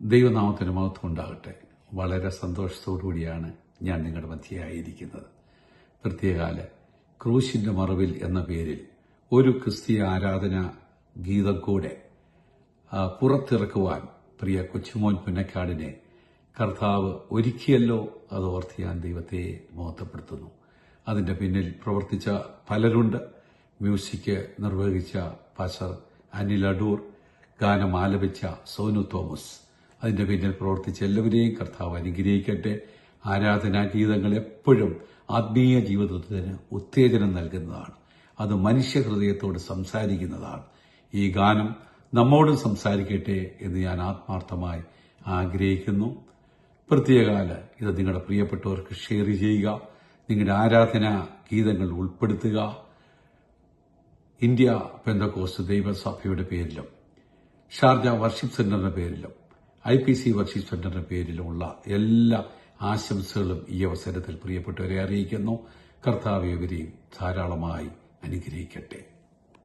ദൈവനാമത്തിന് മഹത്വം ഉണ്ടാകട്ടെ. വളരെ സന്തോഷത്തോടുകൂടിയാണ് ഞാൻ നിങ്ങളുടെ മധ്യയായിരിക്കുന്നത്. പ്രത്യേകാല ക്രൂശിന്റെ മറവിൽ എന്ന പേരിൽ ഒരു ക്രിസ്തീയ ആരാധന ഗീതം കൂടെ പുറത്തിറക്കുവാൻ പ്രിയ കൊച്ചുമോൻ പുന്നക്കാടിനെ കർത്താവ് ഒരുക്കിയല്ലോ. അത് ഓർത്ത് ഞാൻ ദൈവത്തെ മഹത്വപ്പെടുത്തുന്നു. അതിന്റെ പിന്നിൽ പ്രവർത്തിച്ച പലരുണ്ട്. മ്യൂസിക് നിർവഹിച്ച പാസ്റ്റർ അനിൽ അടൂർ, ഗാനം ആലപിച്ച സോനു തോമസ്, അതിന്റെ പിന്നിൽ പ്രവർത്തിച്ച എല്ലാവരെയും കർത്താവ് അനുഗ്രഹിക്കട്ടെ. ആരാധനാ ഗീതങ്ങൾ എപ്പോഴും ആത്മീയ ജീവിതത്തിന് ഉത്തേജനം നൽകുന്നതാണ്. അത് മനുഷ്യഹൃദയത്തോട് സംസാരിക്കുന്നതാണ്. ഈ ഗാനം നമ്മോടും സംസാരിക്കട്ടെ എന്ന് ഞാൻ ആത്മാർത്ഥമായി ആഗ്രഹിക്കുന്നു. പ്രത്യേകാല ഇത് നിങ്ങളുടെ പ്രിയപ്പെട്ടവർക്ക് ഷെയർ ചെയ്യുക. നിങ്ങളുടെ ആരാധനാ ഗീതങ്ങൾ ഉൾപ്പെടുത്തുക. ഇന്ത്യ പെന്തക്കോസ്ത് ദൈവസഭയുടെ പേരിലും ഷാർജ വർഷിപ്പ് സെന്ററിന്റെ പേരിലും IPC വർഷിപ്പ് സെന്ററിന്റെ പേരിലുമുള്ള എല്ലാ ആശംസകളും ഈ അവസരത്തിൽ പ്രിയപ്പെട്ടവരെ അറിയിക്കുന്നു. കർത്താവ് ഇവരെയും ധാരാളമായി അനുഗ്രഹിക്കട്ടെ.